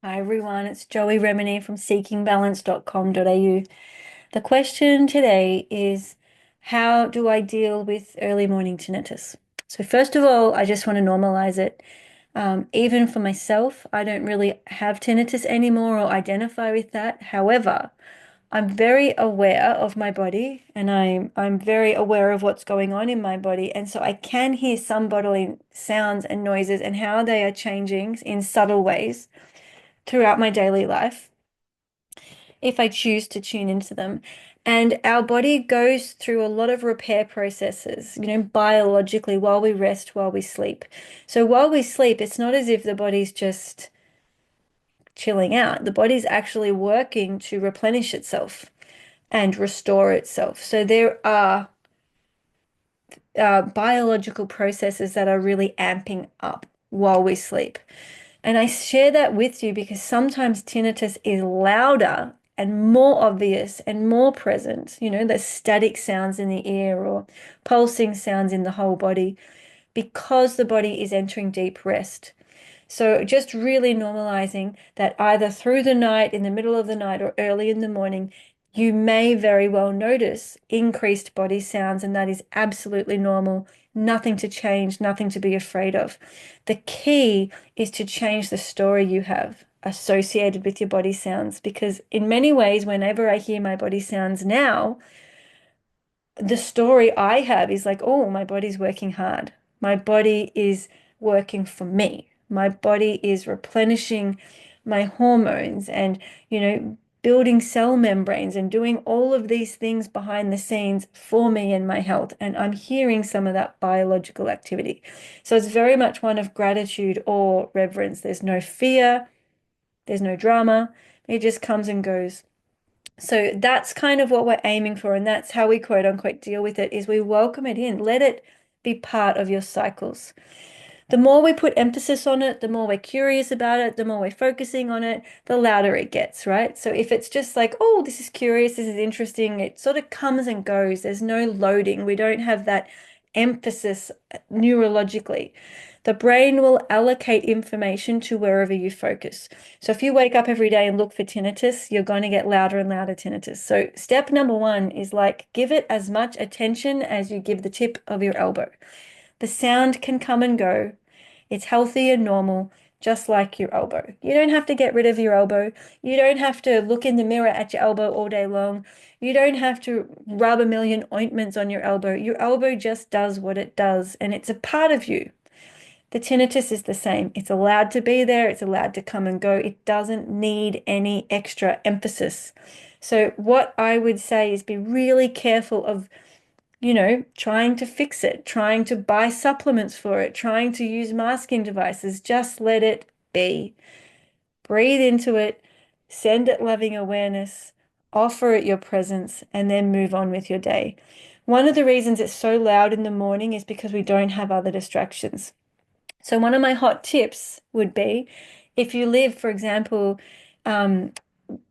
Hi everyone, it's Joey Remini from seekingbalance.com.au. The question today is, how do I deal with early morning tinnitus? So first of all, I just want to normalize it. Even for myself, I don't really have tinnitus anymore or identify with that. However, I'm very aware of my body and I'm very aware of what's going on in my body. And so I can hear some bodily sounds and noises and how they are changing in subtle ways throughout my daily life if I choose to tune into them. And our body goes through a lot of repair processes, biologically while we rest, while we sleep. So while we sleep, it's not as if the body's just chilling out. The body's actually working to replenish itself and restore itself. So there are biological processes that are really amping up while we sleep. And I share that with you because sometimes tinnitus is louder and more obvious and more present, the static sounds in the ear or pulsing sounds in the whole body because the body is entering deep rest. So just really normalizing that either through the night, in the middle of the night, or early in the morning, you may very well notice increased body sounds, and that is absolutely normal. Nothing to change, nothing to be afraid of. The key is to change the story you have associated with your body sounds, because in many ways, whenever I hear my body sounds now, the story I have is like, oh, my body's working hard. My body is working for me. My body is replenishing my hormones and, building cell membranes and doing all of these things behind the scenes for me and my health. And I'm hearing some of that biological activity. So it's very much one of gratitude or reverence. There's no fear, there's no drama. It just comes and goes. So that's kind of what we're aiming for, and that's how we quote unquote deal with it, is we welcome it in, let it be part of your cycles. The more we put emphasis on it, the more we're curious about it, the more we're focusing on it, the louder it gets, right? So if it's just like, oh, this is curious, this is interesting, it sort of comes and goes. There's no loading. We don't have that emphasis neurologically. The brain will allocate information to wherever you focus. So if you wake up every day and look for tinnitus, you're going to get louder and louder tinnitus. So step number one is like give it as much attention as you give the tip of your elbow. The sound can come and go. It's healthy and normal, just like your elbow. You don't have to get rid of your elbow. You don't have to look in the mirror at your elbow all day long. You don't have to rub a million ointments on your elbow. Your elbow just does what it does, and it's a part of you. The tinnitus is the same. It's allowed to be there. It's allowed to come and go. It doesn't need any extra emphasis. So what I would say is be really careful of trying to fix it, trying to buy supplements for it, trying to use masking devices. Just let it be. Breathe into it, send it loving awareness, offer it your presence, and then move on with your day. One of the reasons it's so loud in the morning is because we don't have other distractions. So one of my hot tips would be if you live, for example, um,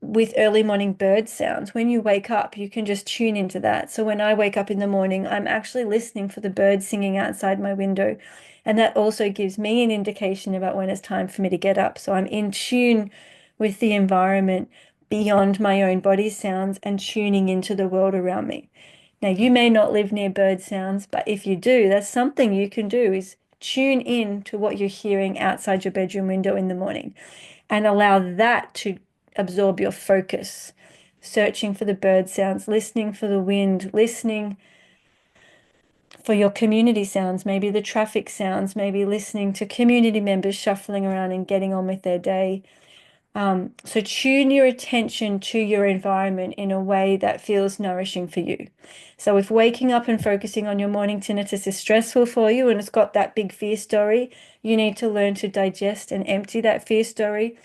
with early morning bird sounds. When you wake up, you can just tune into that. So when I wake up in the morning, I'm actually listening for the birds singing outside my window. And that also gives me an indication about when it's time for me to get up. So I'm in tune with the environment beyond my own body sounds and tuning into the world around me. Now, you may not live near bird sounds, but if you do, that's something you can do is tune in to what you're hearing outside your bedroom window in the morning and allow that to absorb your focus, searching for the bird sounds, listening for the wind, listening for your community sounds, maybe the traffic sounds, maybe listening to community members shuffling around and getting on with their day. So tune your attention to your environment in a way that feels nourishing for you. So if waking up and focusing on your morning tinnitus is stressful for you and it's got that big fear story, you need to learn to digest and empty that fear story.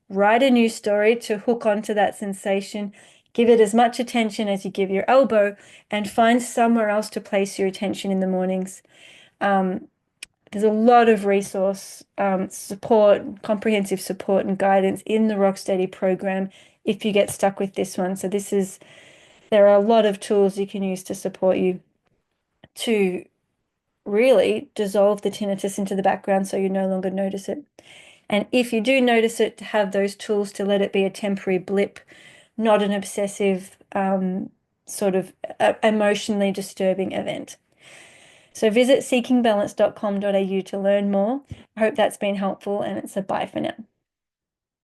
Write a new story to hook onto that sensation. Give it as much attention as you give your elbow and find somewhere else to place your attention in the mornings. Um, there's a lot of resource support, comprehensive support and guidance in the Rocksteady program if you get stuck with this one. So there are a lot of tools you can use to support you to really dissolve the tinnitus into the background so you no longer notice it. And if you do notice it, to have those tools to let it be a temporary blip, not an obsessive sort of emotionally disturbing event. So visit seekingbalance.com.au to learn more. I hope that's been helpful, and it's a bye for now.